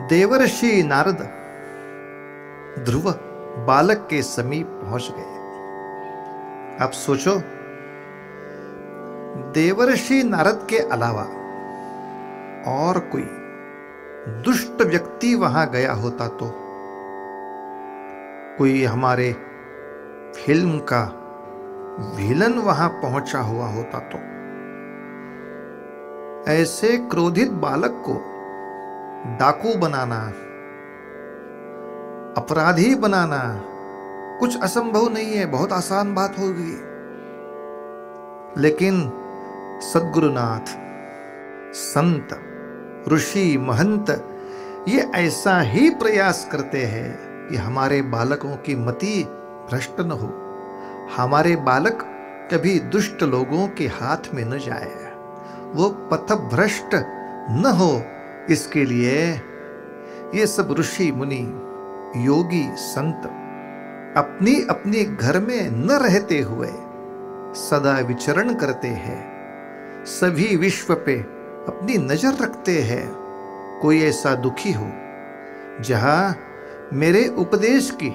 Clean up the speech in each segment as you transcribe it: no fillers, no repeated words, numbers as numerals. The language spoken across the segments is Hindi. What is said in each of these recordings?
देवर्षि नारद ध्रुव बालक के समीप पहुंच गए। अब सोचो, देवर्षि नारद के अलावा और कोई दुष्ट व्यक्ति वहां गया होता तो, कोई हमारे फिल्म का विलन वहां पहुंचा हुआ होता तो, ऐसे क्रोधित बालक को डाकू बनाना, अपराधी बनाना कुछ असंभव नहीं है, बहुत आसान बात होगी। लेकिन सद्गुरुनाथ, संत, ऋषि, महंत ये ऐसा ही प्रयास करते हैं कि हमारे बालकों की मति भ्रष्ट न हो, हमारे बालक कभी दुष्ट लोगों के हाथ में न जाए, वो पथभ्रष्ट न हो। इसके लिए ये सब ऋषि मुनि, योगी, संत अपनी अपनी घर में न रहते हुए सदा विचरण करते हैं, सभी विश्व पे अपनी नजर रखते हैं। कोई ऐसा दुखी हो जहां मेरे उपदेश की,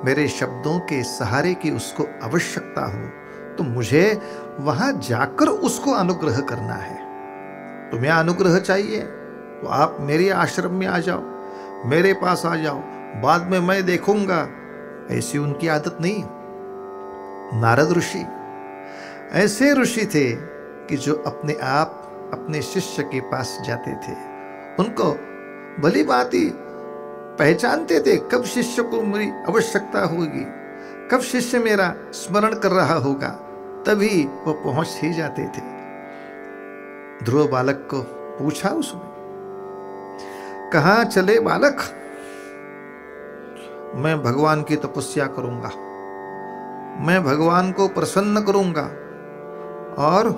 मेरे शब्दों के सहारे की उसको आवश्यकता हो, तो मुझे वहां जाकर उसको अनुग्रह करना है। तुम्हें अनुग्रह चाहिए तो आप मेरे आश्रम में आ जाओ, मेरे पास आ जाओ, बाद में मैं देखूंगा, ऐसी उनकी आदत नहीं। नारद ऋषि ऐसे ऋषि थे कि जो अपने आप अपने शिष्य के पास जाते थे, उनको भली भांति पहचानते थे कब शिष्य को मेरी आवश्यकता होगी, कब शिष्य मेरा स्मरण कर रहा होगा, तभी वो पहुंच ही जाते थे। ध्रुव बालक को पूछा उसने, कहां चले बालक? मैं भगवान की तपस्या करूंगा, मैं भगवान को प्रसन्न करूंगा और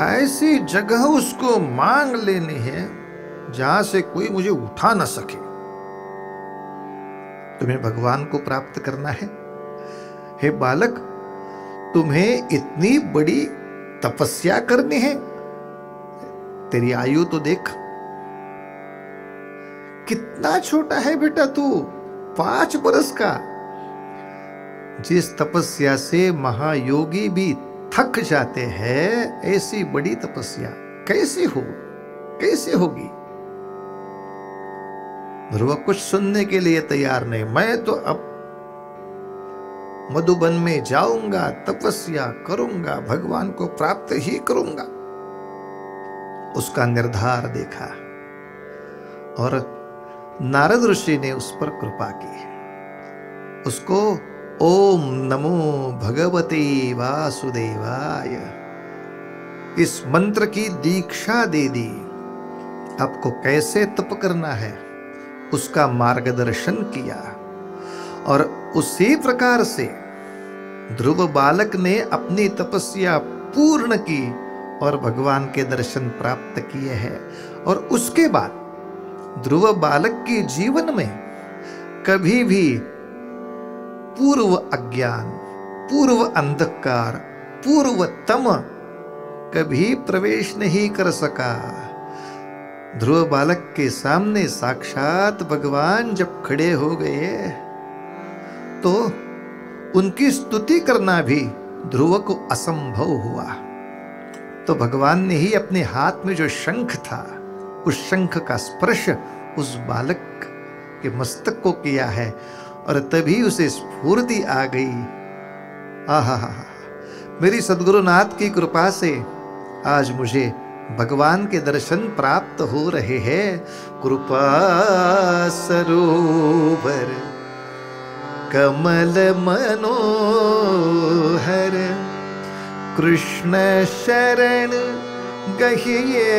ऐसी जगह उसको मांग लेनी है जहां से कोई मुझे उठा ना सके। तुम्हें भगवान को प्राप्त करना है। हे बालक, तुम्हें इतनी बड़ी तपस्या करनी है? तेरी आयु तो देख, कितना छोटा है बेटा तू, 5 बरस का। जिस तपस्या से महायोगी भी थक जाते हैं, ऐसी बड़ी तपस्या कैसे होगी? ध्रुव कुछ सुनने के लिए तैयार नहीं। मैं तो अब मधुबन में जाऊंगा, तपस्या करूंगा, भगवान को प्राप्त ही करूंगा। उसका निर्धार देखा और नारद ऋषि ने उस पर कृपा की, उसको ओम नमो भगवते वासुदेवाय इस मंत्र की दीक्षा दे दी। आपको कैसे तप करना है उसका मार्गदर्शन किया और उसी प्रकार से ध्रुव बालक ने अपनी तपस्या पूर्ण की और भगवान के दर्शन प्राप्त किए हैं। और उसके बाद ध्रुव बालक के जीवन में कभी भी पूर्व अज्ञान, पूर्व अंधकार, पूर्व तम कभी प्रवेश नहीं कर सका। ध्रुव बालक के सामने साक्षात भगवान जब खड़े हो गए तो उनकी स्तुति करना भी ध्रुव को असंभव हुआ। तो भगवान ने ही अपने हाथ में जो शंख था, उस शंख का स्पर्श उस बालक के मस्तक को किया है और तभी उसे स्फूर्ति आ गई। आहा, मेरी सद्गुरुनाथ की कृपा से आज मुझे भगवान के दर्शन प्राप्त हो रहे हैं। कृपा सरोवर कमल मनोहर, कृष्ण शरण गहिए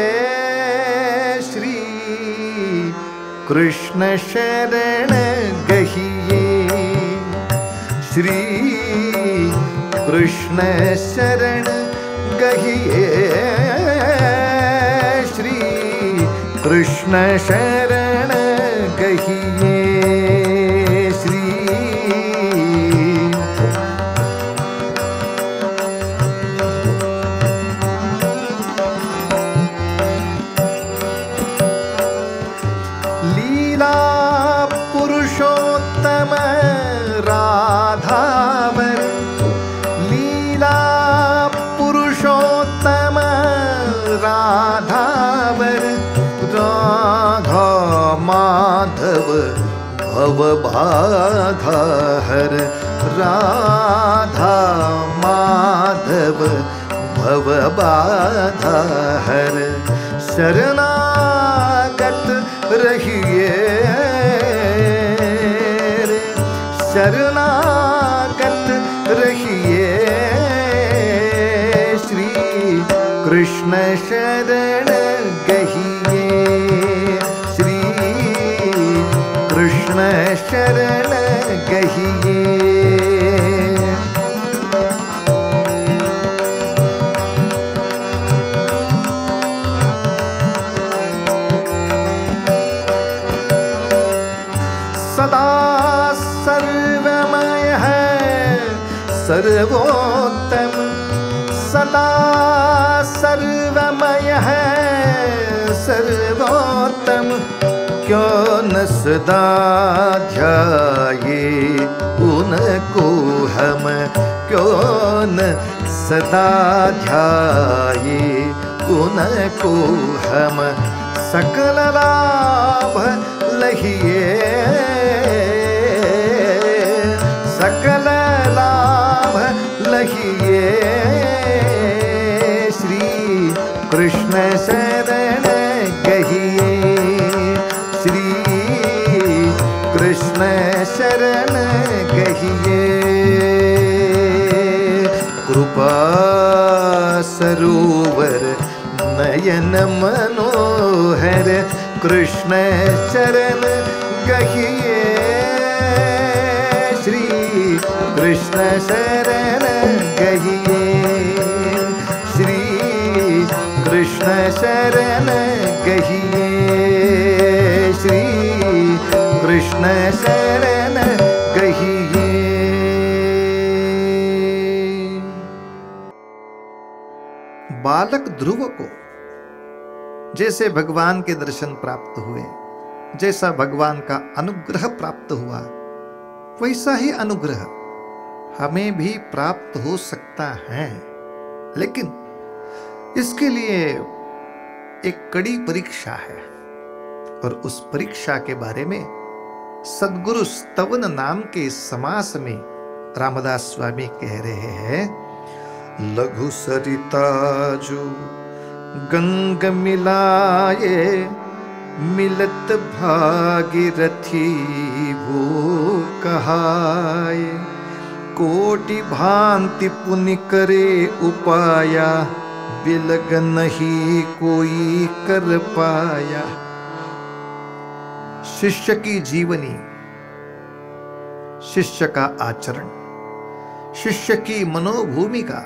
श्री, कृष्ण शरण गहिए श्री, कृष्ण शरण गहिए श्री, कृष्ण शरण गहिए श्री। राधावर राधा माधव भव बाधा हर राधा माधव भव बाधा हर शरणागत रहिए शरणागत रहिए श्री कृष्ण शरण गहिए श्री कृष्ण शरण गहिए। सदा सर्वमय है सर्वोत्तम सदा सर्वमय है सर्वोत्तम क्यों न सदा ध्याये उनको हम क्यों न सदा ध्याये उनको हम सकल लाभ लहिए सकल लाभ लहिए श्री कृष्ण शरण गहिए श्री कृष्ण शरण गहिए। कृपा सरोवर नयन मनोहर कृष्ण चरण गहिए श्री कृष्ण शरण गहिए श्री कृष्ण शरण गहिए श्री कृष्ण शरण गहिए। बालक ध्रुव को जैसे भगवान के दर्शन प्राप्त हुए जैसा भगवान का अनुग्रह प्राप्त हुआ वैसा ही अनुग्रह हमें भी प्राप्त हो सकता है, लेकिन इसके लिए एक कड़ी परीक्षा है और उस परीक्षा के बारे में सद्गुरु स्तवन नाम के समास में रामदास स्वामी कह रहे हैं। लघु सरिता जो गंग मिलाए मिलत भागीरथी वो कहाए कोटि भांति पुनि करे उपाया बिलग नहीं कोई कर पाया। शिष्य की जीवनी शिष्य का आचरण शिष्य की मनोभूमिका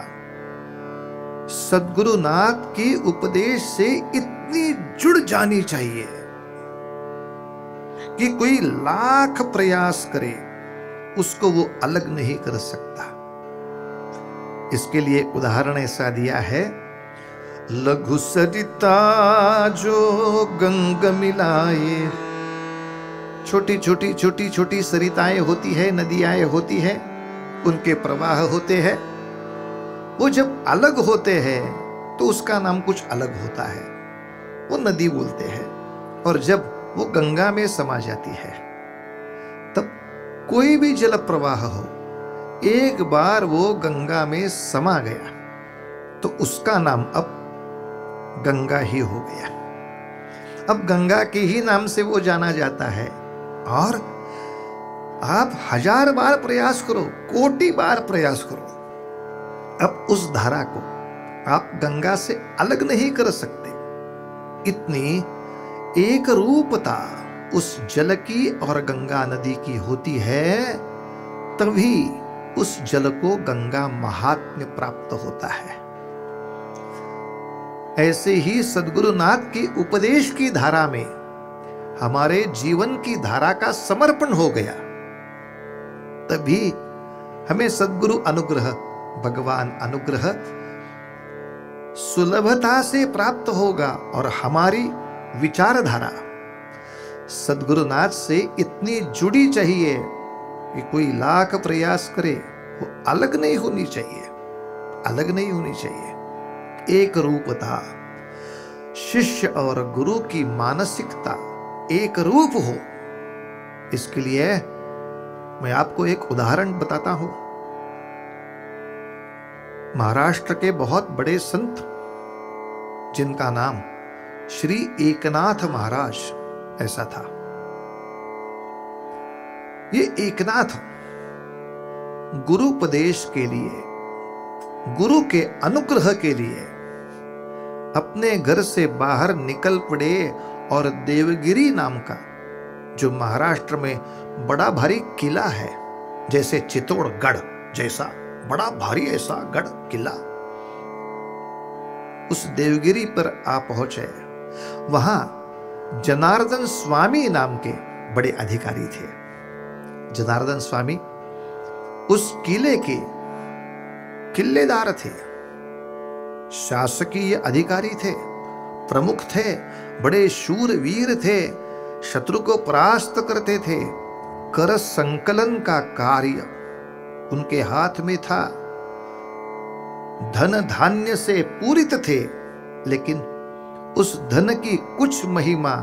सद्गुरुनाथ के उपदेश से इतनी जुड़ जानी चाहिए कि कोई लाख प्रयास करे उसको वो अलग नहीं कर सकता। इसके लिए उदाहरण ऐसा दिया है। लघु सरिता जो गंग मिलाए छोटी छोटी सरिताएं होती है नदियां होती है उनके प्रवाह होते हैं। वो जब अलग होते हैं तो उसका नाम कुछ अलग होता है वो नदी बोलते हैं और जब वो गंगा में समा जाती है तब कोई भी जल प्रवाह हो एक बार वो गंगा में समा गया तो उसका नाम अब गंगा ही हो गया। अब गंगा के ही नाम से वो जाना जाता है और आप 1000 बार प्रयास करो कोटि बार प्रयास करो अब उस धारा को आप गंगा से अलग नहीं कर सकते। इतनी एक रूपता उस जल की और गंगा नदी की होती है तभी उस जल को गंगा महात्म्य प्राप्त होता है। ऐसे ही सद्गुरुनाथ के उपदेश की धारा में हमारे जीवन की धारा का समर्पण हो गया तभी हमें सद्गुरु अनुग्रह भगवान अनुग्रह सुलभता से प्राप्त होगा और हमारी विचारधारा सद्गुरुनाथ से इतनी जुड़ी चाहिए कि कोई लाख प्रयास करे वो अलग नहीं होनी चाहिए एक रूपता शिष्य और गुरु की मानसिकता एक रूप हो। इसके लिए मैं आपको एक उदाहरण बताता हूं। महाराष्ट्र के बहुत बड़े संत जिनका नाम श्री एकनाथ महाराज ऐसा था। ये एकनाथ गुरुपदेश के लिए, गुरु के अनुग्रह के लिए अपने घर से बाहर निकल पड़े और देवगिरी नाम का, जो महाराष्ट्र में बड़ा भारी किला है, जैसे चित्तौड़गढ़ जैसा बड़ा भारी ऐसा गढ़ किला, उस देवगिरी पर आ पहुंचे। वहां जनार्दन स्वामी नाम के बड़े अधिकारी थे। जनार्दन स्वामी उस किले के किल्लेदार थे, शासकीय अधिकारी थे, प्रमुख थे, बड़े शूरवीर थे, शत्रु को परास्त करते थे। कर संकलन का कार्य उनके हाथ में था। धन धान्य से पूरित थे, लेकिन उस धन की कुछ महिमा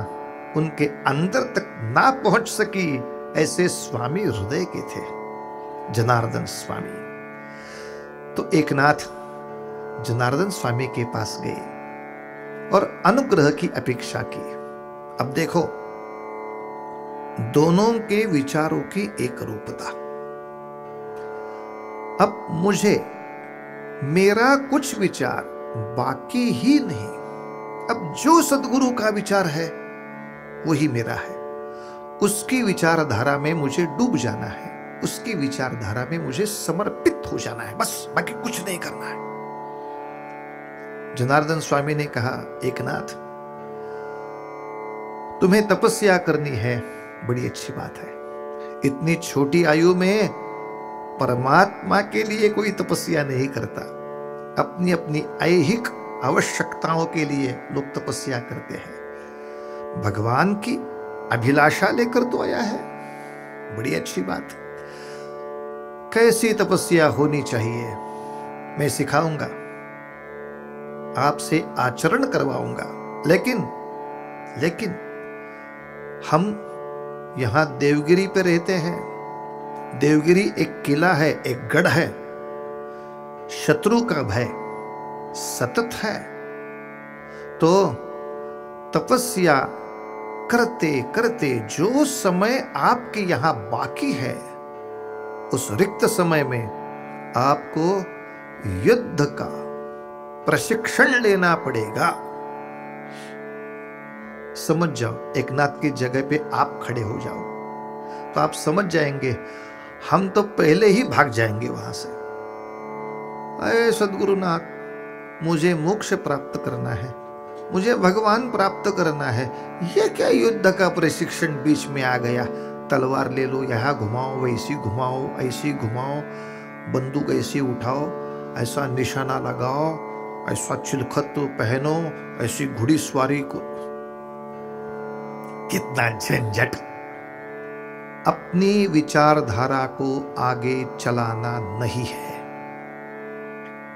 उनके अंदर तक ना पहुंच सकी, ऐसे स्वामी हृदय के थे जनार्दन स्वामी। तो एकनाथ जनार्दन स्वामी के पास गए और अनुग्रह की अपेक्षा की। अब देखो, दोनों के विचारों की एक रूपता। अब मुझे मेरा कुछ विचार बाकी ही नहीं, अब जो सद्गुरु का विचार है वही मेरा है। उसकी विचारधारा में मुझे डूब जाना है, उसकी विचारधारा में मुझे समर्पित हो जाना है, बस बाकी कुछ नहीं करना है। जनार्दन स्वामी ने कहा, एकनाथ तुम्हें तपस्या करनी है, बड़ी अच्छी बात है। इतनी छोटी आयु में परमात्मा के लिए कोई तपस्या नहीं करता, अपनी अपनी ऐहिक आवश्यकताओं के लिए लोग तपस्या करते हैं। भगवान की अभिलाषा लेकर तो आया है, बड़ी अच्छी बात। कैसी तपस्या होनी चाहिए मैं सिखाऊंगा, आपसे आचरण करवाऊंगा। लेकिन हम यहां देवगिरी पे रहते हैं। देवगिरी एक किला है, एक गढ़ है, शत्रु का भय सतत है। तो तपस्या करते करते जो समय आपके यहां बाकी है, उस रिक्त समय में आपको युद्ध का प्रशिक्षण लेना पड़ेगा। समझ जाओ, एकनाथ की जगह पे आप खड़े हो जाओ तो आप समझ जाएंगे, हम तो पहले ही भाग जाएंगे वहां से। अरे सद्गुरुनाथ, मुझे मोक्ष प्राप्त करना है, मुझे भगवान प्राप्त करना है, यह क्या युद्ध का प्रशिक्षण बीच में आ गया? तलवार ले लो, यहाँ घुमाओ, वैसी घुमाओ, ऐसी घुमाओ, बंदूक ऐसी उठाओ, ऐसा निशाना लगाओ, ऐसा चिलखत पहनो, ऐसी घुड़ीसवारी को। कितना झंझट! अपनी विचारधारा को आगे चलाना नहीं है।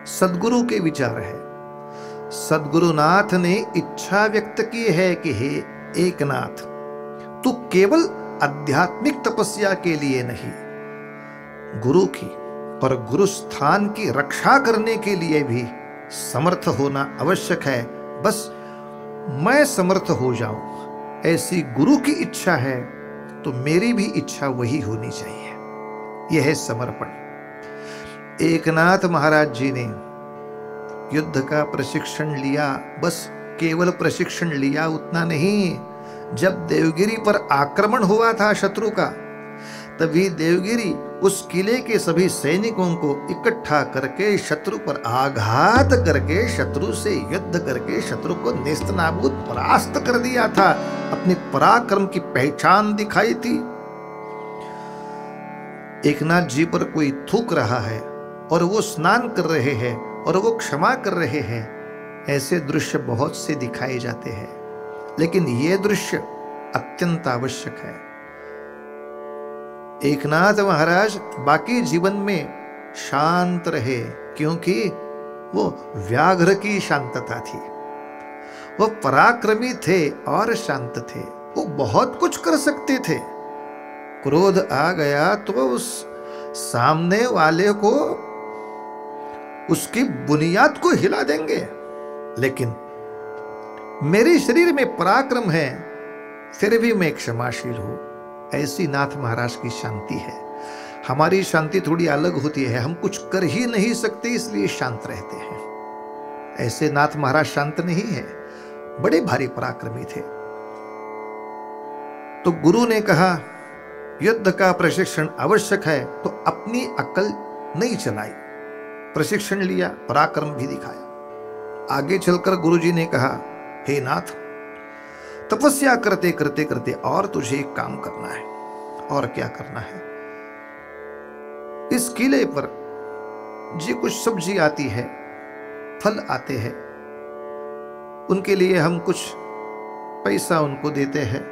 सद्गुरु के विचार है। सद्गुरुनाथ ने इच्छा व्यक्त की है कि हे एकनाथ, तू केवल आध्यात्मिक तपस्या के लिए नहीं, गुरु की और गुरु स्थान की रक्षा करने के लिए भी समर्थ होना आवश्यक है। बस मैं समर्थ हो जाऊं, ऐसी गुरु की इच्छा है, तो मेरी भी इच्छा वही होनी चाहिए। यह है समर्पण। एकनाथ महाराज जी ने युद्ध का प्रशिक्षण लिया, बस केवल प्रशिक्षण लिया उतना नहीं। जब देवगिरी पर आक्रमण हुआ था शत्रु का, तभी देवगिरी उस किले के सभी सैनिकों को इकट्ठा करके शत्रु पर आघात करके, शत्रु से युद्ध करके शत्रु को नेस्तनाबूद परास्त कर दिया था। अपनी पराक्रम की पहचान दिखाई थी। एकनाथ जी पर कोई थूक रहा है और वो स्नान कर रहे हैं और वो क्षमा कर रहे हैं, ऐसे दृश्य बहुत से दिखाए जाते हैं, लेकिन ये दृश्य अत्यंत आवश्यक है। एकनाथ महाराज बाकी जीवन में शांत रहे, क्योंकि वो व्याघ्र की शांतता थी। वो पराक्रमी थे और शांत थे, वो बहुत कुछ कर सकते थे। क्रोध आ गया तो उस सामने वाले को, उसकी बुनियाद को हिला देंगे। लेकिन मेरे शरीर में पराक्रम है, फिर भी मैं क्षमाशील हूं। ऐसी नाथ महाराज की शांति है। हमारी शांति थोड़ी अलग होती है, हम कुछ कर ही नहीं सकते इसलिए शांत रहते हैं। ऐसे नाथ महाराज शांत नहीं है, बड़े भारी पराक्रमी थे। तो गुरु ने कहा युद्ध का प्रशिक्षण आवश्यक है, तो अपनी अकल नहीं चलाई, प्रशिक्षण लिया, पराक्रम भी दिखाया। आगे चलकर गुरुजी ने कहा, हे नाथ, तपस्या करते करते करते और तुझे एक काम करना है। और क्या करना है? इस किले पर जी कुछ सब्जी आती है, फल आते हैं, उनके लिए हम कुछ पैसा उनको देते हैं,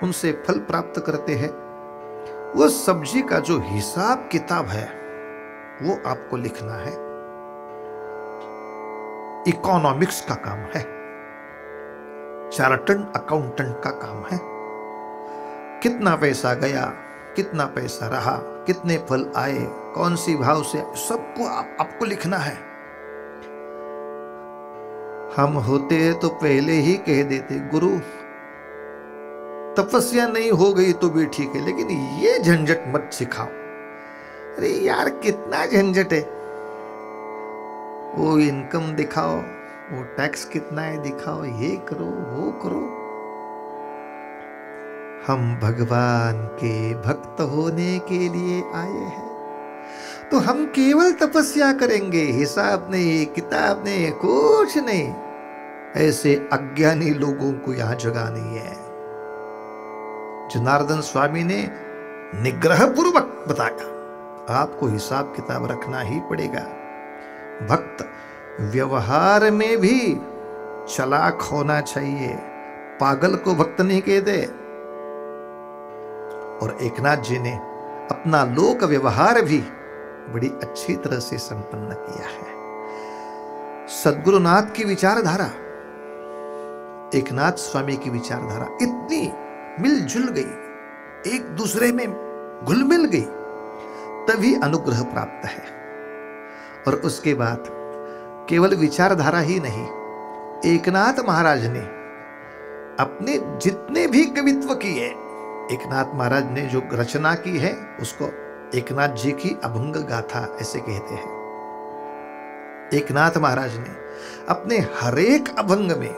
उनसे फल प्राप्त करते हैं। वो सब्जी का जो हिसाब किताब है वो आपको लिखना है। इकोनॉमिक्स का काम है, चार्टर्ड अकाउंटेंट का काम है। कितना पैसा गया, कितना पैसा रहा, कितने फल आए, कौन सी भाव से, सबको आपको लिखना है। हम होते तो पहले ही कह देते, गुरु तपस्या नहीं हो गई तो भी ठीक है, लेकिन ये झंझट मत सिखाओ। अरे यार कितना झंझट है, वो इनकम दिखाओ, वो टैक्स कितना है दिखाओ, ये करो वो करो। हम भगवान के भक्त होने के लिए आए हैं, तो हम केवल तपस्या करेंगे, हिसाब नहीं, किताब नहीं, कुछ नहीं। ऐसे अज्ञानी लोगों को यहां जगह नहीं है। जनार्दन स्वामी ने निग्रह पूर्वक बताया, आपको हिसाब किताब रखना ही पड़ेगा। भक्त व्यवहार में भी चालाक होना चाहिए, पागल को भक्त नहीं कहते। और एकनाथ जी ने अपना लोक व्यवहार भी बड़ी अच्छी तरह से संपन्न किया है। सद्गुरुनाथ की विचारधारा, एकनाथ स्वामी की विचारधारा इतनी मिलजुल गई, एक दूसरे में घुल मिल गई, तभी अनुग्रह प्राप्त है। और उसके बाद केवल विचारधारा ही नहीं, एकनाथ महाराज ने अपने जितने भी कवित्व किए, एकनाथ महाराज ने जो रचना की है उसको एकनाथ जी की अभंग गाथा ऐसे कहते हैं। एकनाथ महाराज ने अपने हरेक अभंग में,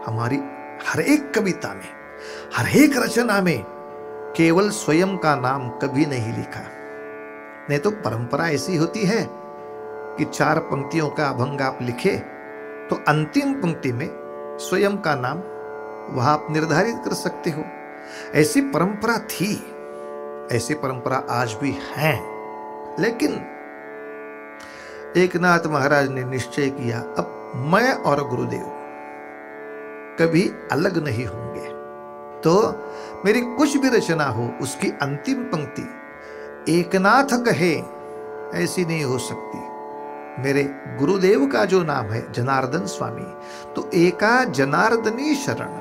हमारी हरेक कविता में, हरेक रचना में केवल स्वयं का नाम कभी नहीं लिखा। नहीं तो परंपरा ऐसी होती है कि 4 पंक्तियों का अभंग आप लिखे तो अंतिम पंक्ति में स्वयं का नाम वह आप निर्धारित कर सकते हो। ऐसी परंपरा थी, ऐसी परंपरा आज भी है। लेकिन एकनाथ महाराज ने निश्चय किया, अब मैं और गुरुदेव कभी अलग नहीं होंगे, तो मेरी कुछ भी रचना हो उसकी अंतिम पंक्ति एकनाथ कहे ऐसी नहीं हो सकती। मेरे गुरुदेव का जो नाम है जनार्दन स्वामी, तो एका जनार्दनी शरण,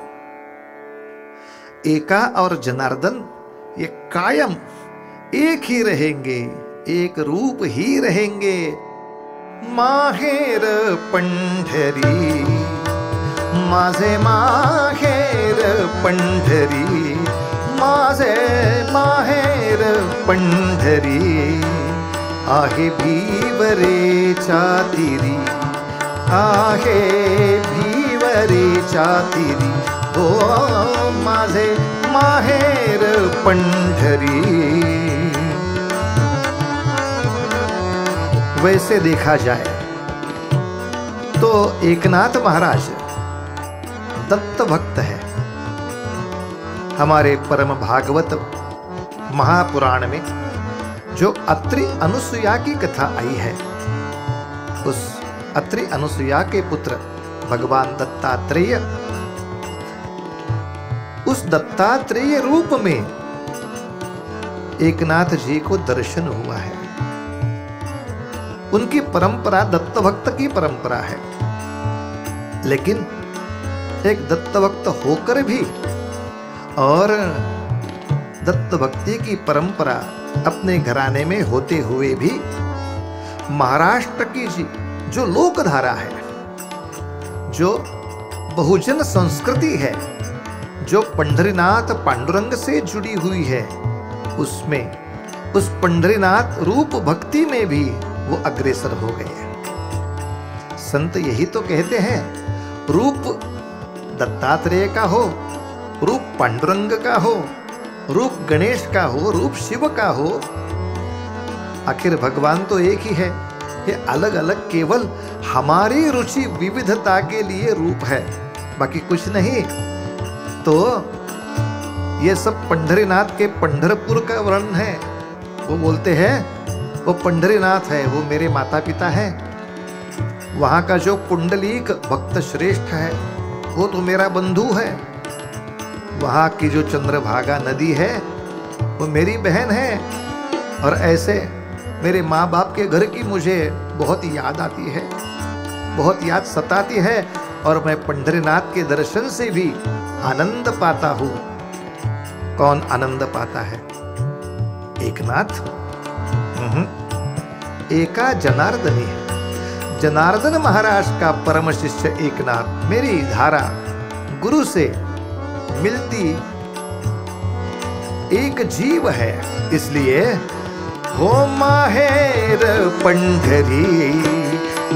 एका और जनार्दन ये कायम एक ही रहेंगे, एक रूप ही रहेंगे। माहेर पंढरी माझे माहेर पंढरी, माझे माहेर पंढरी, आहे भीवरेच्या तीरी, आहे भीवरेच्या तीरी, हो माझे माहेर पंढरी। वैसे देखा जाए तो एकनाथ महाराज दत्त भक्त है। हमारे परम भागवत महापुराण में जो अत्रि अनुसुया की कथा आई है, उस अत्रि अनुसुया के पुत्र भगवान दत्तात्रेय, उस दत्तात्रेय रूप में एकनाथ जी को दर्शन हुआ है। उनकी परंपरा दत्त भक्त की परंपरा है, लेकिन एक दत्तभक्त होकर भी और दत्त भक्ति की परंपरा अपने घराने में होते हुए भी महाराष्ट्र की जो लोकधारा है, जो बहुजन संस्कृति है, जो पंढरीनाथ पांडुरंग से जुड़ी हुई है, उसमें उस पंढरीनाथ रूप भक्ति में भी वो अग्रसर हो गए। संत यही तो कहते हैं, रूप दत्तात्रेय का हो, रूप पांडुरंग का हो, रूप गणेश का हो, रूप शिव का हो, आखिर भगवान तो एक ही है। ये अलग अलग केवल हमारी रुचि विविधता के लिए रूप है, बाकी कुछ नहीं। तो ये सब पंढरीनाथ के पंढरपुर का वर्णन है। वो बोलते हैं वो पंढरीनाथ है, वो मेरे माता पिता हैं। वहाँ का जो पुंडलीक भक्त श्रेष्ठ है वो तो मेरा बंधु है। वहाँ की जो चंद्रभागा नदी है वो मेरी बहन है। और ऐसे मेरे माँ बाप के घर की मुझे बहुत याद आती है, बहुत याद सताती है। और मैं पंढरीनाथ के दर्शन से भी आनंद पाता हूँ। कौन आनंद पाता है? एकनाथ? एका जनार्दनी है। जनार्दन महाराज का परम शिष्य एकनाथ मेरी धारा गुरु से मिलती एक जीव है। इसलिए हो माहेर पंढरी,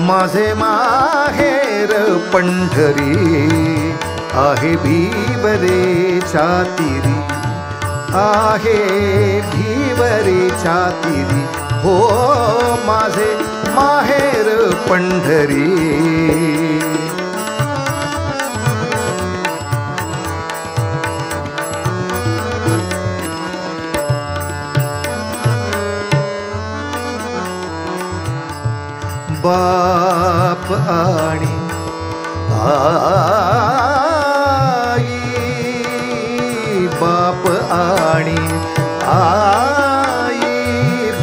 माझे माहेर पंढरी, आहे भीवरे छातीरी, आहे भीवरे छातीरी, हो माझे माहेर पंढरी। बाप आणि आई, बाप आणि आई,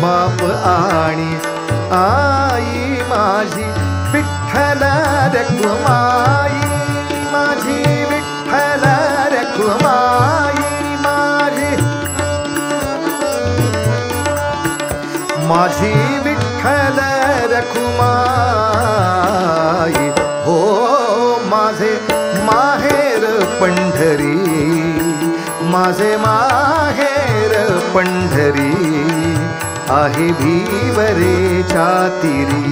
बाप आणि आई माझी विठ्ठल रखुमाई, माझी विठ्ठल रखुमाई, माझी विठ्ठल रखुमाई, हो माझे माहेर पंढरी, माझे माहेर पंढरी, आहे भीवरे छातीरी।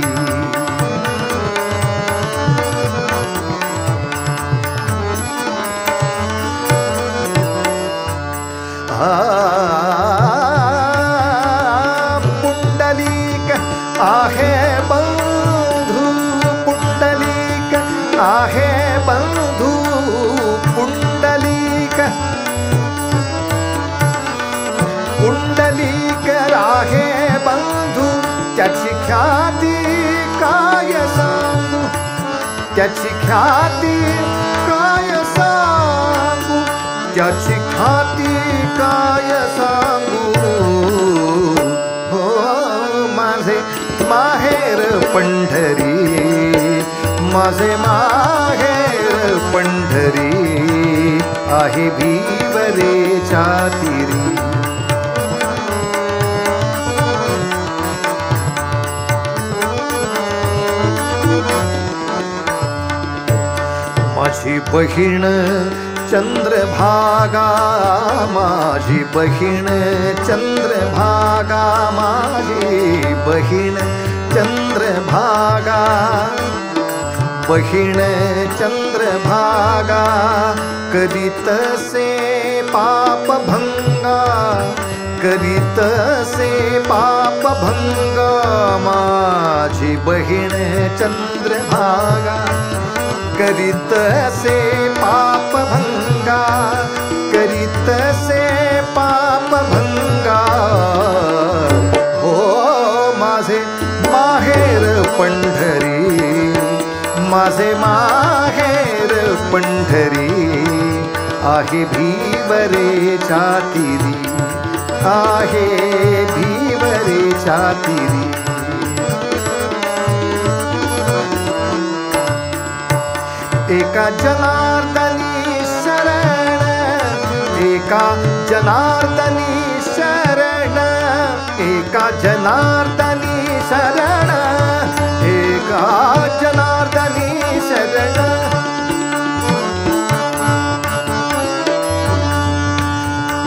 पुंडलीक आहे बंधू, पुंडलीक आहे बंधू, पुंडलीक, पुंडलीक आहे बंधू, त्याची ख्याती काय सांगू, त्याची ख्याती काय सांगू, त्याची ख्याती काय सांगू, हो माझे माहेर पंढरी, माझे माहेर पंढरी, आहे भीवरे छातीरी। माझी बहीण चंद्रभागा, माझी बहीण चंद्रभागा, माझी बहीण चंद्रभागा, बहीण चंद्रभागा, करीत से पाप भंगा, करीत से पाप भंगा, माझी बहीण चंद्रभागा, करीत से पाप भंगा, करीत से पाप भंगा, हो माझे माहेर पंढरी, माझे माहेर पंढरी, आहे भीवरे छातीरी, आहे भीवरे छातीरी। एका जनार्दनी शरण, एका जनार्दनी शरण, एका जनार्दनी शरण, एका जनार्दनी शरण।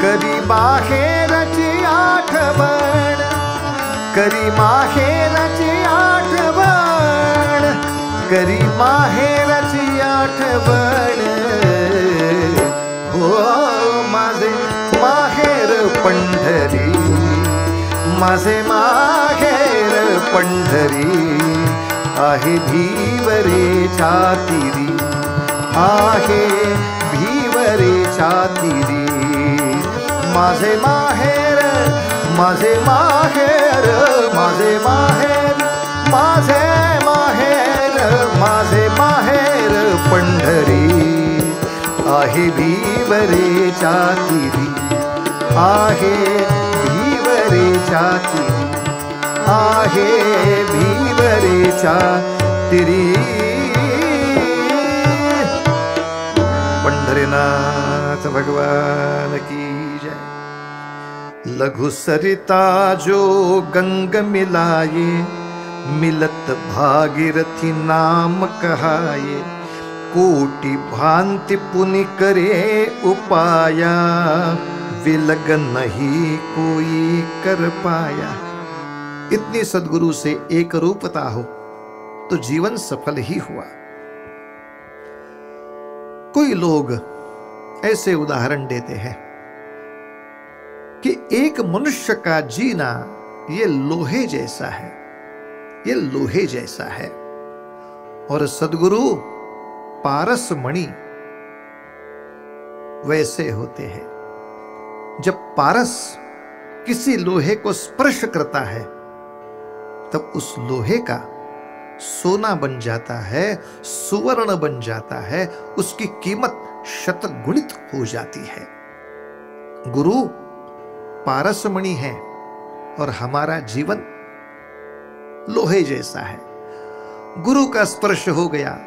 करी माहेरची आठवण, करी माहेरची आठवण, करी माहेरची आठवण, हो माझे माहेर पंढरी, माझे माहेर पंढरी, आहे भिवरेच्या तीरी, आहे भिवरेच्या तीरी, माझे माहेर, माझे माहेर, माझे माहेर, माझे माहेर, माझे माहेर पंढरी, आहे भिवरेच्या तीरी, आहे भिवरेच्या तीरी, आहे भिवरेच्या तीरी। पंढरीनाथ भगवान की जय। लघु सरिता जो गंग मिलाए, मिलत भागीरथी नाम कहाए, कोटि भांति पुनि करे उपाया, विलग नहीं कोई कर पाया। इतनी सद्गुरु से एक रूपता हो तो जीवन सफल ही हुआ। कोई लोग ऐसे उदाहरण देते हैं कि एक मनुष्य का जीना ये लोहे जैसा है, ये लोहे जैसा है, और सद्गुरु पारस मणि वैसे होते हैं। जब पारस किसी लोहे को स्पर्श करता है तब उस लोहे का सोना बन जाता है, सुवर्ण बन जाता है, उसकी कीमत शतगुणित हो जाती है। गुरु पारसमणि है और हमारा जीवन लोहे जैसा है। गुरु का स्पर्श हो गया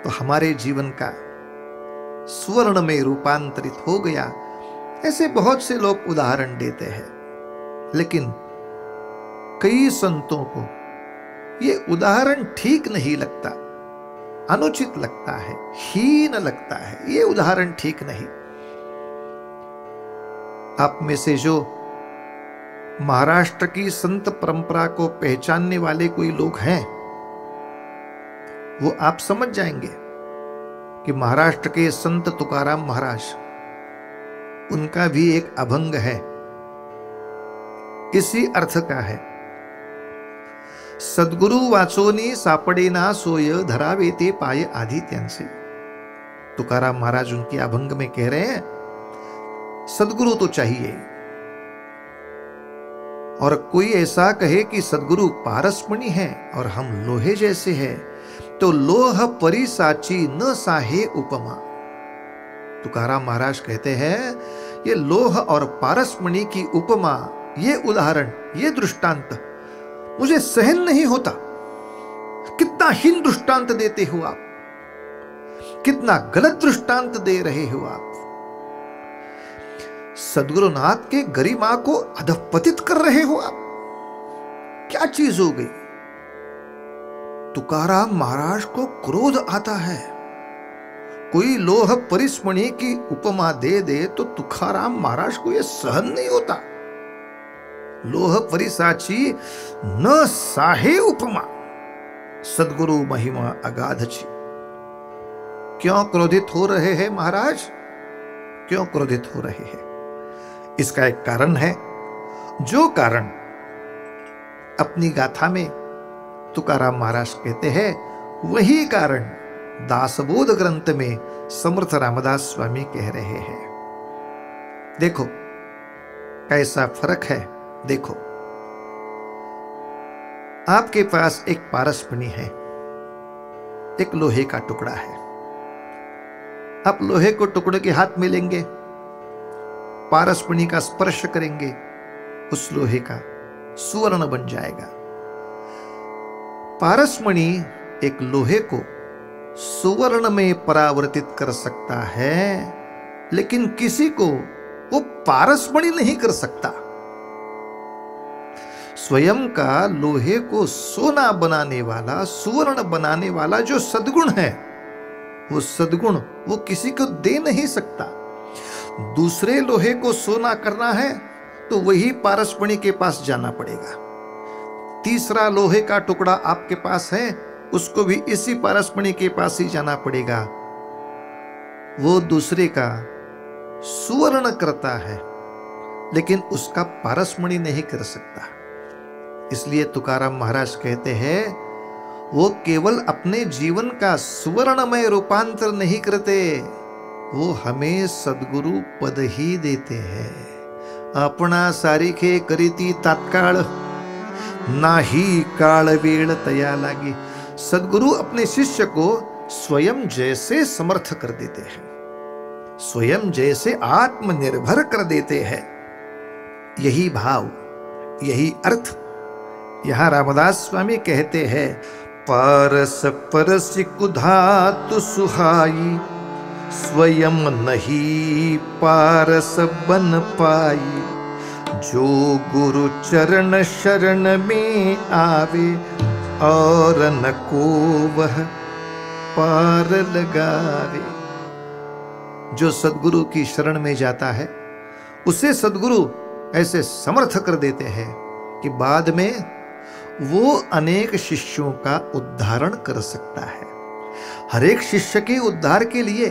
तो हमारे जीवन का स्वर्ण में रूपांतरित हो गया। ऐसे बहुत से लोग उदाहरण देते हैं, लेकिन कई संतों को ये उदाहरण ठीक नहीं लगता, अनुचित लगता है, हीन लगता है। ये उदाहरण ठीक नहीं। आप में से जो महाराष्ट्र की संत परंपरा को पहचानने वाले कोई लोग हैं, वो आप समझ जाएंगे कि महाराष्ट्र के संत तुकाराम महाराज, उनका भी एक अभंग है, इसी अर्थ का है। सद्गुरु वाचोनी सापडेना सोय, धरावे ते पाय आधी त्यांचे। तुकाराम महाराज उनके अभंग में कह रहे हैं, सद्गुरु तो चाहिए, और कोई ऐसा कहे कि सद्गुरु पारसमणि है और हम लोहे जैसे हैं, तो लोह परी साची न साहे उपमा। तुकाराम महाराज कहते हैं, ये लोह और पारसमणि की उपमा, ये उदाहरण, ये दृष्टांत मुझे सहन नहीं होता। कितना हीन दृष्टांत देते हो आप, कितना गलत दृष्टांत दे रहे हो आप। सद्गुरुनाथ के गरिमा को अधपतित कर रहे हो आप। क्या चीज हो गई? तुकाराम महाराज को क्रोध आता है। कोई लोह परिस्मणि की उपमा दे दे तो तुकाराम महाराज को यह सहन नहीं होता। लोह परिसाची न साहे उपमा, सद्गुरु महिमा अगाध छी। क्यों क्रोधित हो रहे हैं महाराज? क्यों क्रोधित हो रहे हैं? इसका एक कारण है, जो कारण अपनी गाथा में तुकाराम महाराज कहते हैं, वही कारण दासबोध ग्रंथ में समर्थ रामदास स्वामी कह रहे हैं। देखो कैसा फर्क है। देखो, आपके पास एक पारसमणि है, एक लोहे का टुकड़ा है। आप लोहे को टुकड़े के हाथ में लेंगे, पारसमणि का स्पर्श करेंगे, उस लोहे का सुवर्ण बन जाएगा। पारसमणि एक लोहे को सुवर्ण में परावर्तित कर सकता है, लेकिन किसी को वो पारसमणि नहीं कर सकता। स्वयं का लोहे को सोना बनाने वाला, सुवर्ण बनाने वाला जो सद्गुण है, वो सद्गुण वो किसी को दे नहीं सकता। दूसरे लोहे को सोना करना है तो वही पारसमणि के पास जाना पड़ेगा। तीसरा लोहे का टुकड़ा आपके पास है, उसको भी इसी पारसमणि के पास ही जाना पड़ेगा। वो दूसरे का सुवर्ण करता है, लेकिन उसका पारसमणि नहीं कर सकता। इसलिए तुकाराम महाराज कहते हैं, वो केवल अपने जीवन का सुवर्णमय रूपांतर नहीं करते, वो हमें सद्गुरु पद ही देते हैं। अपना सारिखे करीती तात्काळ, नाही काळ वेळ तया लागी। सद्गुरु अपने शिष्य को स्वयं जैसे समर्थ कर देते हैं, स्वयं जैसे आत्मनिर्भर कर देते हैं। यही भाव, यही अर्थ यहां रामदास स्वामी कहते हैं, पारस परसिक धातु सुहाई, स्वयं नहीं पारस बन पाई। जो गुरु चरण शरण में आवे, और न को वह पार लगावे। जो सद्गुरु की शरण में जाता है, उसे सद्गुरु ऐसे समर्थ कर देते हैं कि बाद में वो अनेक शिष्यों का उद्धारण कर सकता है। हर एक शिष्य के उद्धार के लिए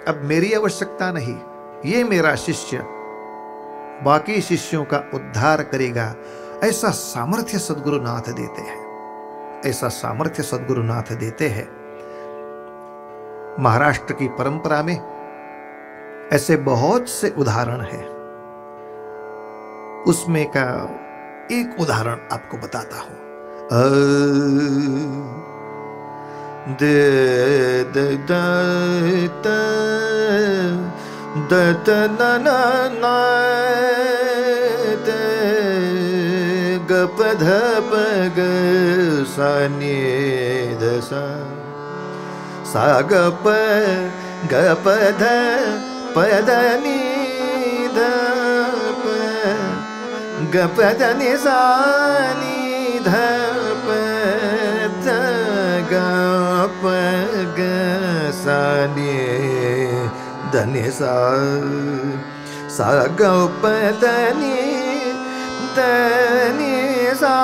अब मेरी आवश्यकता नहीं, ये मेरा शिष्य बाकी शिष्यों का उद्धार करेगा। ऐसा सामर्थ्य सद्गुरुनाथ देते हैं, ऐसा सामर्थ्य सद्गुरुनाथ देते हैं। महाराष्ट्र की परंपरा में ऐसे बहुत से उदाहरण हैं। उसमें का एक उदाहरण आपको बताता हूं। दे द द त द त न न न द ग प ध प ग सा नि ध सा सा ग प ध प द नि ध प ग प ध नि सा नि ध प ध ग प ग सा नि ध नि सा सा ग प ध नि ध नि सा।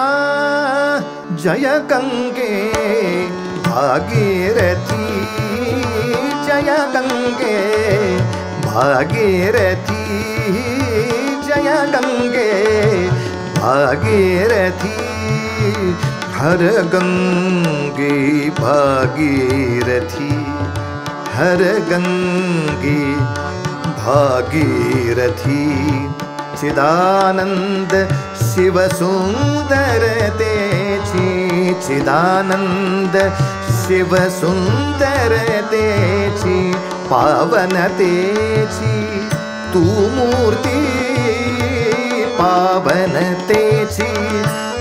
जय गंगे भागीरथी, जय गंगे भागीरथी, जय गंगे भागीरथी। हर गंगे भागीरथी, हर गंगे भागीरथी। चिदानंद शिव सुंदर तेची, चिदानंद शिव सुंदर तेची। पावन तेची तू मूर्ति, पावन तेची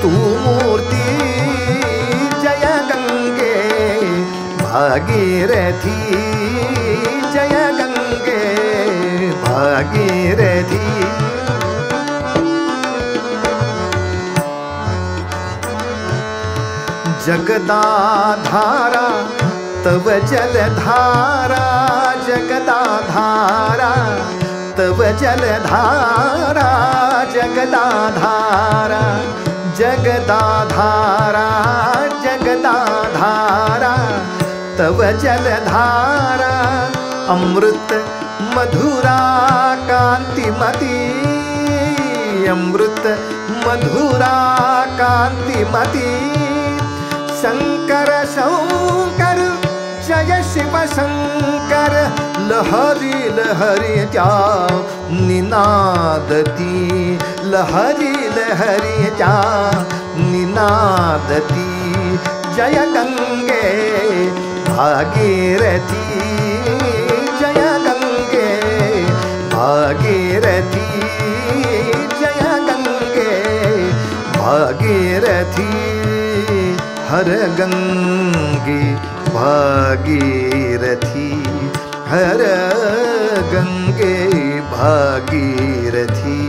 तू मूर्ति। जय गंगे भागीरथी, जय गंगे भागीरथी। जगदाधारा तव जलधारा, जगदाधारा तव जलधारा, जगदाधारा जगदाधारा, जगदाधारा तव जलधारा। अमृत मधुरा कांतिमती, अमृत मधुरा कांतिमती। शंकर शंकर जय शिव शंकर, लहरी लहरी त्या निनादती, लहरी लहरी त्या निनादती। जय गंगे भागीरथी, जय गंगे भागीरथी, जय गंगे भागीरथी। हर गंगे भागीरथी, हर गंगे भागीरथी,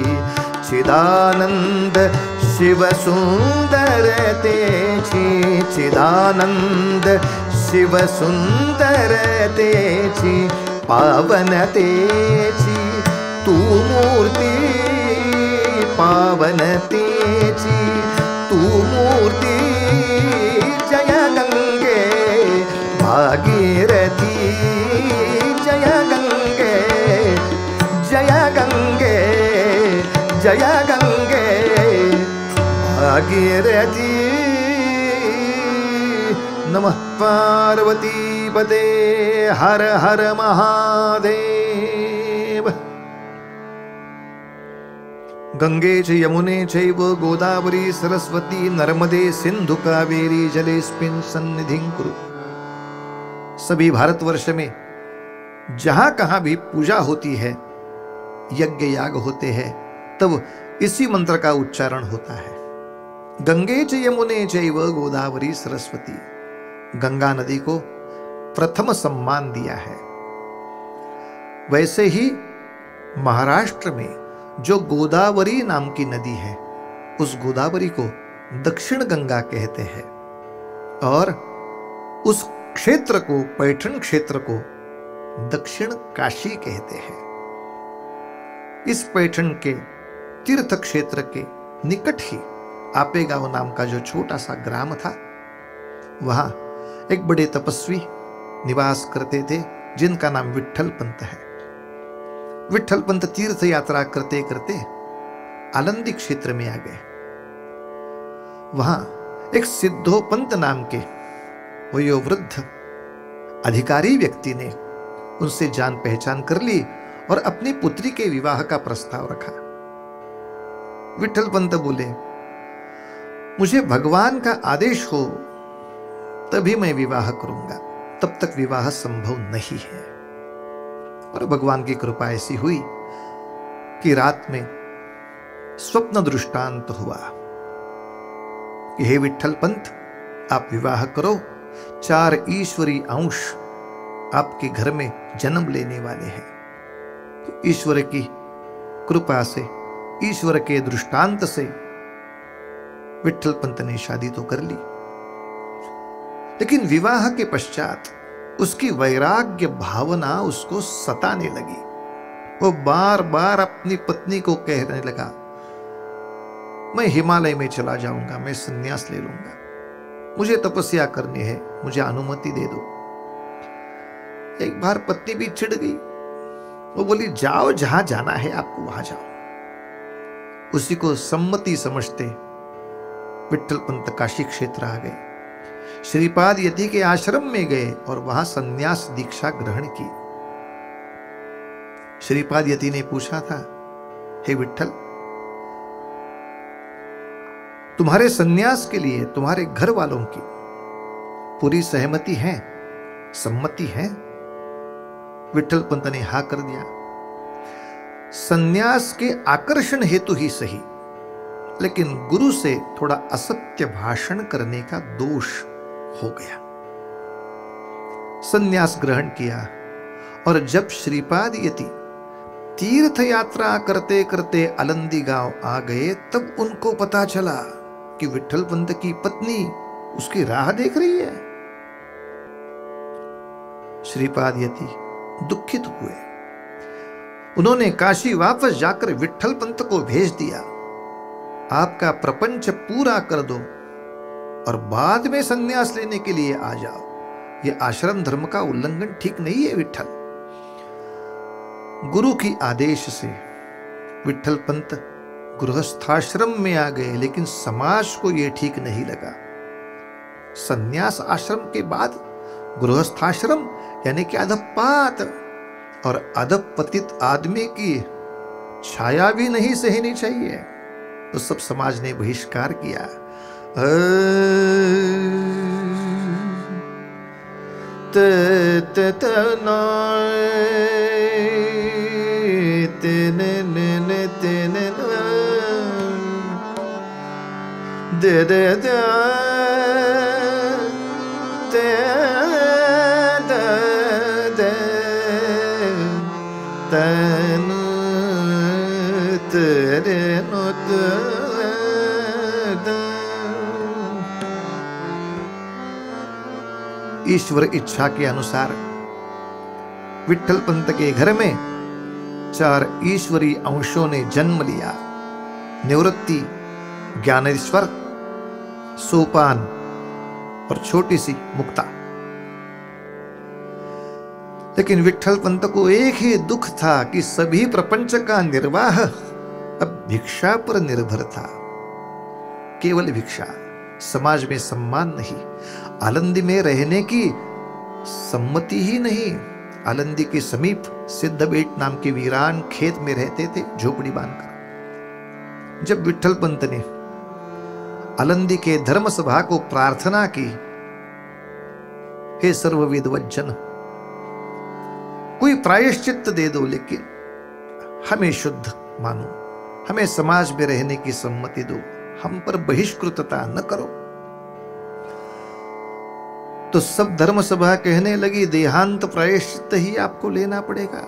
चिदानंद शिव सुंदर तेची, चिदानंद शिव सुंदर तेची, पावन तेची तू मूर्ति, पावन तेची तू मूर्ति, जय गंगे भागीरथी, जय गंगे, जय गंगे, जय गंगे भागीरथी। नमः पार्वती पते, हर हर महादेव। गंगे च यमुने चैव गोदावरी सरस्वती नर्मदे सिंधु कावेरी जलेस्मिन् सन्निधिं कुरु। सभी भारतवर्ष में जहां कहां भी पूजा होती है, यज्ञ याग होते हैं, तब इसी मंत्र का उच्चारण होता है। गंगे च यमुने चैव गोदावरी सरस्वती। गंगा नदी को प्रथम सम्मान दिया है। वैसे ही महाराष्ट्र में जो गोदावरी नाम की नदी है, उस गोदावरी को दक्षिण गंगा कहते हैं और उस क्षेत्र को, पैठण क्षेत्र को दक्षिण काशी कहते हैं। इस पैठण के तीर्थ क्षेत्र के निकट ही आपेगांव नाम का जो छोटा सा ग्राम था, वहां एक बड़े तपस्वी निवास करते थे जिनका नाम विट्ठल पंत है। विट्ठल पंत तीर्थ यात्रा करते करते आलंदी क्षेत्र में आ गए। वहां एक सिद्धोपंत नाम के वयोवृद्ध अधिकारी व्यक्ति ने उनसे जान पहचान कर ली और अपनी पुत्री के विवाह का प्रस्ताव रखा। विट्ठल पंत बोले, मुझे भगवान का आदेश हो तभी मैं विवाह करूंगा, तब तक विवाह संभव नहीं है। और भगवान की कृपा ऐसी हुई कि रात में स्वप्न दृष्टांत हुआ कि हे विट्ठल पंत, आप विवाह करो, 4 ईश्वरी अंश आपके घर में जन्म लेने वाले हैं। तो ईश्वर की कृपा से, ईश्वर के दृष्टांत से विट्ठल पंत ने शादी तो कर ली, लेकिन विवाह के पश्चात उसकी वैराग्य भावना उसको सताने लगी। वो बार बार अपनी पत्नी को कहने लगा, मैं हिमालय में चला जाऊंगा, मैं संन्यास ले लूंगा, मुझे तपस्या करनी है, मुझे अनुमति दे दो। एक बार पत्नी भी चिढ़ गई। वो बोली, जाओ, जहां जाना है आपको वहां जाओ। उसी को सम्मति समझते विट्ठल पंत काशी क्षेत्र आ गए, श्रीपाद यति के आश्रम में गए और वहां संन्यास दीक्षा ग्रहण की। श्रीपाद यति ने पूछा था, हे विट्ठल, तुम्हारे संन्यास के लिए तुम्हारे घर वालों की पूरी सहमति है, सम्मति है? विट्ठल पंत ने हाँ कर दिया। संन्यास के आकर्षण हेतु ही सही, लेकिन गुरु से थोड़ा असत्य भाषण करने का दोष हो गया। संन्यास ग्रहण किया और जब श्रीपाद यति तीर्थ यात्रा करते करते आलंदी गांव आ गए, तब उनको पता चला कि विट्ठल पंत की पत्नी उसकी राह देख रही है। श्रीपाद यति दुखित हुए। उन्होंने काशी वापस जाकर विट्ठल पंत को भेज दिया, आपका प्रपंच पूरा कर दो और बाद में संन्यास लेने के लिए आ जाओ। यह आश्रम धर्म का उल्लंघन ठीक नहीं है विट्ठल। गुरु की आदेश से विट्ठल पंत गृहस्थाश्रम में आ गए, लेकिन समाज को यह ठीक नहीं लगा। संन्यास आश्रम के बाद गृहस्थाश्रम यानी कि अधपात, और अधपतित आदमी की छाया भी नहीं सहनी चाहिए। तो सब समाज ने बहिष्कार किया। दे तनु तेरे नुत ईश्वर इच्छा के अनुसार विट्ठल पंत के घर में 4 ईश्वरी अंशों ने जन्म लिया। निवृत्ति, ज्ञानेश्वर, सोपान और छोटी सी मुक्ता। लेकिन विट्ठल पंत को एक ही दुख था कि सभी प्रपंच का निर्वाह अब भिक्षा पर निर्भर था। केवल भिक्षा, समाज में सम्मान नहीं, आलंदी में रहने की सम्मति ही नहीं। आलंदी के समीप सिद्धबेट नाम के वीरान खेत में रहते थे, झोपड़ी बांधकर। जब विट्ठल पंत ने आलंदी के धर्म सभा को प्रार्थना की, हे सर्वविद्वज्जन, कोई प्रायश्चित्त दे दो, लेकिन हमें शुद्ध मानो, हमें समाज में रहने की सम्मति दो, हम पर बहिष्कृतता न करो। तो सब धर्म सभा कहने लगी, देहांत प्रायश्चित्त ही आपको लेना पड़ेगा,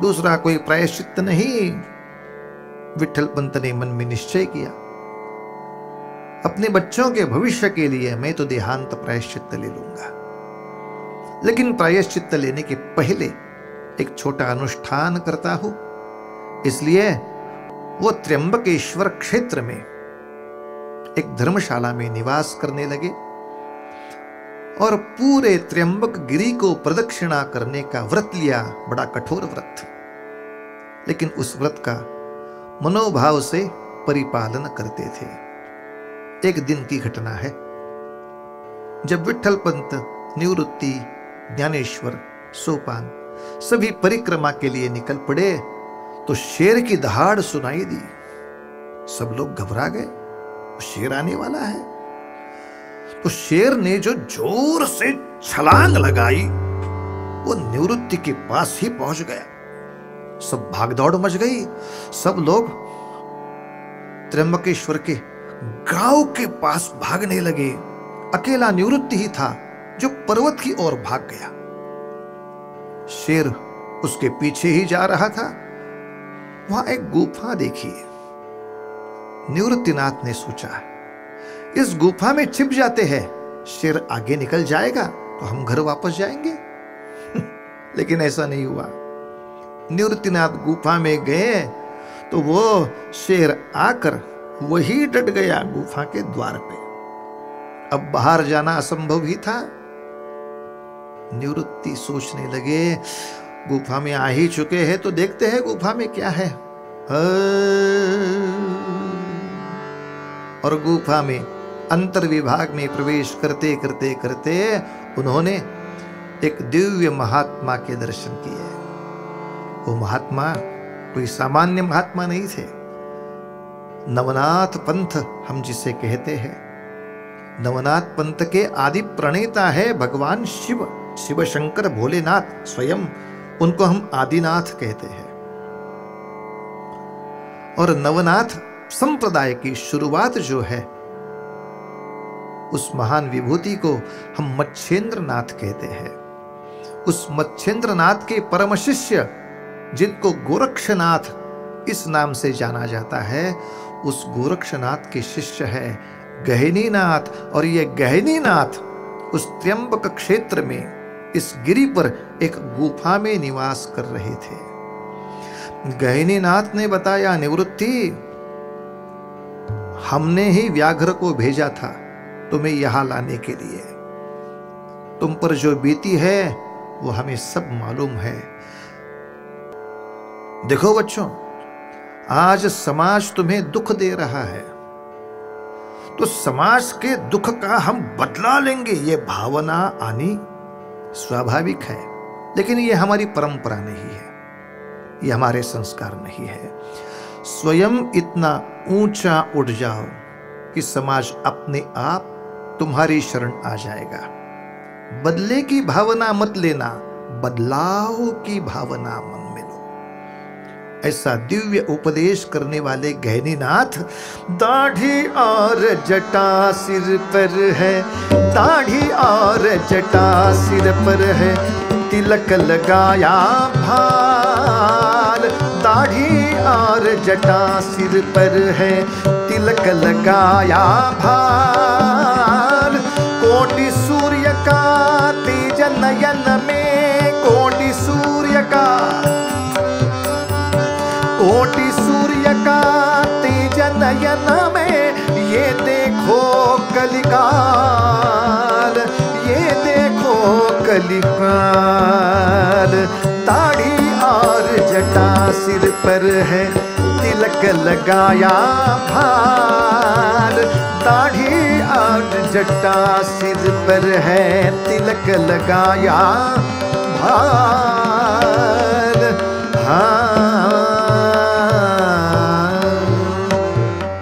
दूसरा कोई प्रायश्चित्त नहीं। विट्ठल पंत ने मन में निश्चय किया, अपने बच्चों के भविष्य के लिए मैं तो देहांत प्रायश्चित्त ले लूंगा, लेकिन प्रायश्चित्त लेने के पहले एक छोटा अनुष्ठान करता हूं। इसलिए वो त्र्यंबकेश्वर क्षेत्र में एक धर्मशाला में निवास करने लगे और पूरे त्र्यंबक गिरी को प्रदक्षिणा करने का व्रत लिया। बड़ा कठोर व्रत, लेकिन उस व्रत का मनोभाव से परिपालन करते थे। एक दिन की घटना है, जब विट्ठल पंत, निवृत्ति, ज्ञानेश्वर, सोपान सभी परिक्रमा के लिए निकल पड़े तो शेर की दहाड़ सुनाई दी। सब लोग घबरा गए, शेर आने वाला है। तो शेर ने जो जोर से छलांग लगाई वो निवृत्ति के पास ही पहुंच गया। सब भागदौड़ मच गई। सब लोग त्र्यंबकेश्वर के गांव के पास भागने लगे। अकेला निवृत्ति ही था जो पर्वत की ओर भाग गया। शेर उसके पीछे ही जा रहा था। वहां एक गुफा देखी। निवृत्तिनाथ ने सोचा, इस गुफा में छिप जाते हैं, शेर आगे निकल जाएगा तो हम घर वापस जाएंगे। लेकिन ऐसा नहीं हुआ। निवृत्तिनाथ गुफा में गए तो वो शेर आकर वही डट गया गुफा के द्वार पे। अब बाहर जाना असंभव ही था। निवृत्ति सोचने लगे, गुफा में आ ही चुके हैं तो देखते हैं गुफा में क्या है। और गुफा में अंतर विभाग में प्रवेश करते करते करते उन्होंने एक दिव्य महात्मा के दर्शन किए। वो महात्मा कोई सामान्य महात्मा नहीं थे। नवनाथ पंथ हम जिसे कहते हैं, नवनाथ पंथ के आदि प्रणेता है भगवान शिव, शिव शंकर भोलेनाथ स्वयं। उनको हम आदिनाथ कहते हैं। और नवनाथ संप्रदाय की शुरुआत जो है, उस महान विभूति को हम मच्छेंद्रनाथ कहते हैं। उस मच्छेंद्रनाथ के परम शिष्य जिनको गोरक्षनाथ इस नाम से जाना जाता है, उस गोरक्षनाथ के शिष्य है गहनीनाथ। और ये गहनीनाथ उस त्र्यंबक क्षेत्र में इस गिरी पर एक गुफा में निवास कर रहे थे। गहनीनाथ ने बताया, निवृत्ति, हमने ही व्याघ्र को भेजा था तुम्हें यहां लाने के लिए। तुम पर जो बीती है वो हमें सब मालूम है। देखो बच्चों, आज समाज तुम्हें दुख दे रहा है तो समाज के दुख का हम बदला लेंगे, ये भावना आनी स्वाभाविक है। लेकिन ये हमारी परंपरा नहीं है, ये हमारे संस्कार नहीं है। स्वयं इतना ऊंचा उठ जाओ कि समाज अपने आप तुम्हारी शरण आ जाएगा। बदले की भावना मत लेना, बदलाव की भावना मन में लो। ऐसा दिव्य उपदेश करने वाले गहनीनाथ, दाढ़ी और जटा सिर पर है, दाढ़ी और जटा सिर पर है, तिलक लगाया भाई, दाढ़ी और जटा सिर पर है, तिलक लगाया भार। कोटि सूर्य का तेज नयन में, कोटि सूर्य का, कोटि सूर्य का तेज नयन में, ये देखो कलिकाल, ये देखो कलिकाल। दाढ़ी और जटा सिर पर है, तिलक लगाया भार। दाढ़ी और जटा सिर पर है, तिलक लगाया भार।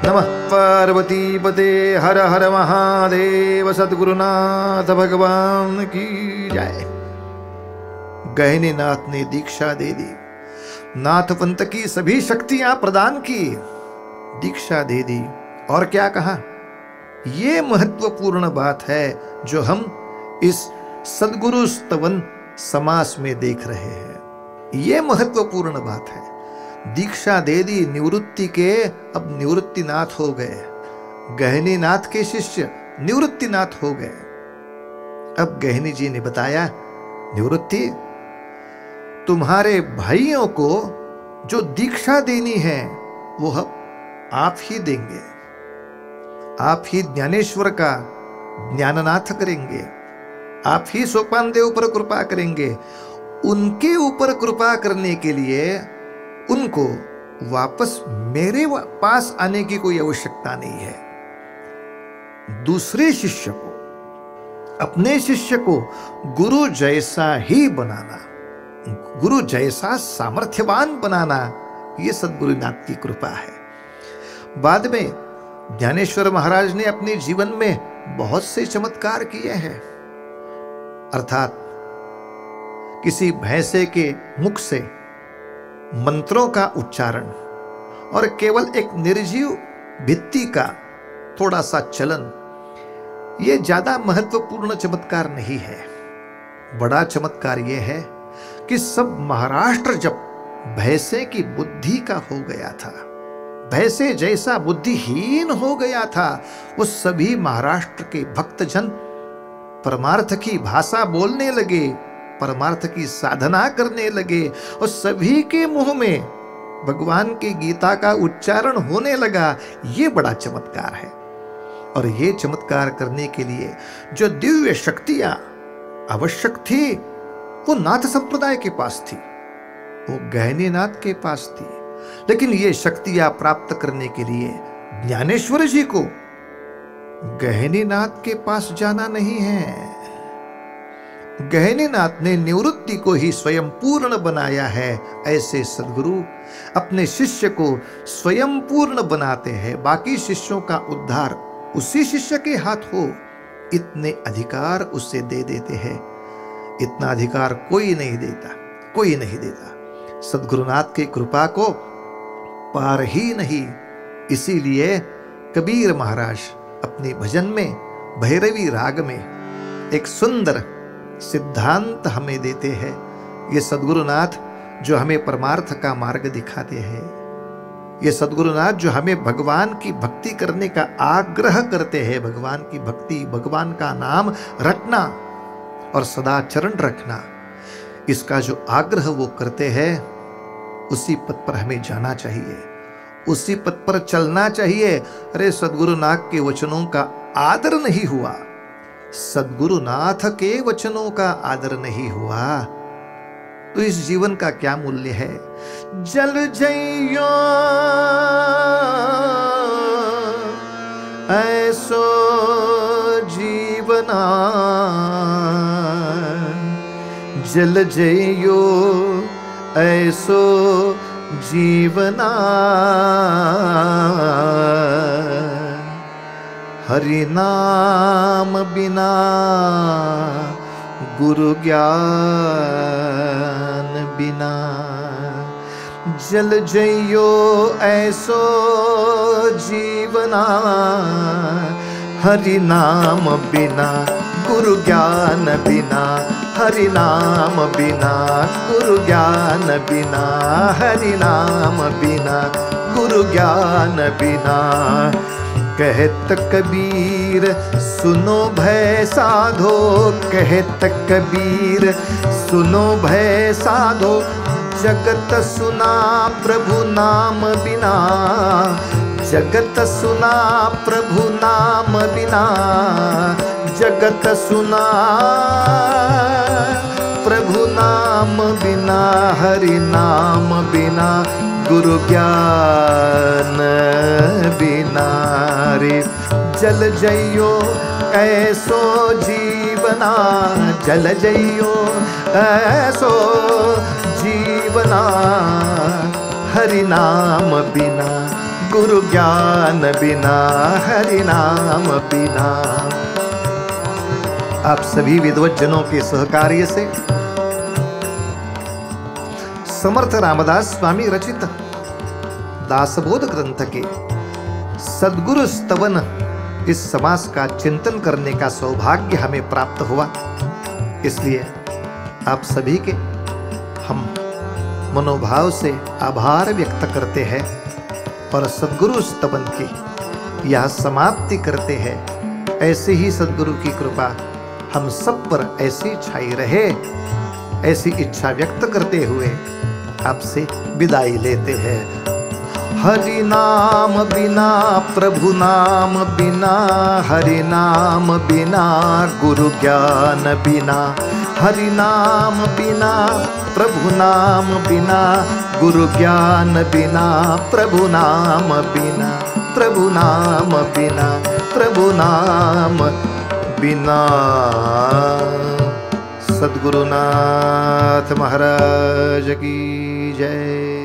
नमः पार्वती पते, हर हर महादेव। सद्गुरुनाथ भगवान की जय। गहनीनाथ ने दीक्षा दे दी, नाथ पंथ की सभी शक्तियां प्रदान की, दीक्षा दे दी। और क्या कहा? ये महत्वपूर्ण बात है जो हम इस सद्गुरु स्तवन समास में देख रहे हैं। ये महत्वपूर्ण बात है। दीक्षा दे दी निवृत्ति के, अब निवृत्तिनाथ हो गए। गहनीनाथ के शिष्य निवृत्तिनाथ हो गए। अब गहनी जी ने बताया, निवृत्ति तुम्हारे भाइयों को जो दीक्षा देनी है वो आप ही देंगे। आप ही ज्ञानेश्वर का ज्ञाननाथ करेंगे, आप ही सोपान देव पर कृपा करेंगे। उनके ऊपर कृपा करने के लिए उनको वापस मेरे पास आने की कोई आवश्यकता नहीं है। दूसरे शिष्य को, अपने शिष्य को गुरु जैसा ही बनाना, गुरु जैसा सामर्थ्यवान बनाना, यह सद्गुरुनाथ की कृपा है। बाद में ज्ञानेश्वर महाराज ने अपने जीवन में बहुत से चमत्कार किए हैं। अर्थात किसी भैंसे के मुख से मंत्रों का उच्चारण और केवल एक निर्जीव भित्ति का थोड़ा सा चलन, यह ज्यादा महत्वपूर्ण चमत्कार नहीं है। बड़ा चमत्कार यह है कि सब महाराष्ट्र जब भैंसे की बुद्धि का हो गया था, भैंसे जैसा बुद्धिहीन हो गया था, वो सभी महाराष्ट्र के भक्तजन परमार्थ की भाषा बोलने लगे, परमार्थ की साधना करने लगे और सभी के मुंह में भगवान की गीता का उच्चारण होने लगा। ये बड़ा चमत्कार है। और ये चमत्कार करने के लिए जो दिव्य शक्तियां आवश्यक थी वो नाथ संप्रदाय के पास थी, वो गहनीनाथ के पास थी। लेकिन ये शक्तियां प्राप्त करने के लिए ज्ञानेश्वर जी को गहनीनाथ के पास जाना नहीं है। गहनीनाथ ने निवृत्ति को ही स्वयं पूर्ण बनाया है। ऐसे सद्गुरु अपने शिष्य को स्वयं पूर्ण बनाते हैं। बाकी शिष्यों का उद्धार उसी शिष्य के हाथ हो, इतने अधिकार उससे दे देते हैं। इतना अधिकार कोई नहीं देता, कोई नहीं देता। सद्गुरुनाथ की कृपा को पार ही नहीं। इसीलिए कबीर महाराज अपने भजन में भैरवी राग में एक सुंदर सिद्धांत हमें देते हैं। ये सद्गुरुनाथ जो हमें परमार्थ का मार्ग दिखाते हैं, ये सद्गुरुनाथ जो हमें भगवान की भक्ति करने का आग्रह करते हैं, भगवान की भक्ति, भगवान का नाम रटना और सदा चरण रखना, इसका जो आग्रह वो करते हैं, उसी पथ पर हमें जाना चाहिए, उसी पथ पर चलना चाहिए। अरे सद्गुरुनाथ के वचनों का आदर नहीं हुआ, सद्गुरुनाथ के वचनों का आदर नहीं हुआ, तो इस जीवन का क्या मूल्य है। जल जइयो ऐसो जीवना, जल जइयो ऐसो जीवना, हरि नाम बिना गुरु ज्ञान बिना। जल जइयो ऐसो जीवना, हरि नाम बिना गुरु ज्ञान बिना, हरि नाम बिना गुरु ज्ञान बिना, हरि नाम बिना गुरु ज्ञान बिना। कहत कबीर सुनो भय साधो, कहत कबीर सुनो भय साधो, जगत सुना प्रभु नाम बिना, जगत सुना प्रभु नाम बिना, जगत सुना प्रभु नाम बिना, हरि नाम बिना गुरु ज्ञान बिना। रे जल जइयो ऐसो जीवना, जल जइयो ऐसो जीवना, हरि नाम बिना गुरु ज्ञान बिना, हरि नाम बिना। आप सभी विद्वत जनों के सहकार्य से समर्थ रामदास स्वामी रचित दासबोध ग्रंथ के सद्गुरु स्तवन इस समास का चिंतन करने का सौभाग्य हमें प्राप्त हुआ। इसलिए आप सभी के हम मनोभाव से आभार व्यक्त करते हैं और सद्गुरु स्तवन की यह समाप्ति करते हैं। ऐसे ही सद्गुरु की कृपा हम सब पर ऐसी छाई रहे, ऐसी इच्छा व्यक्त करते हुए आपसे विदाई लेते हैं। हरि नाम बिना प्रभु नाम बिना, हरि नाम बिना गुरु ज्ञान बिना, हरि नाम बिना प्रभु नाम बिना, गुरु ज्ञान बिना, प्रभु नाम बिना, प्रभु नाम बिना, प्रभु नाम बिना। सद्गुरुनाथ महाराज की जय।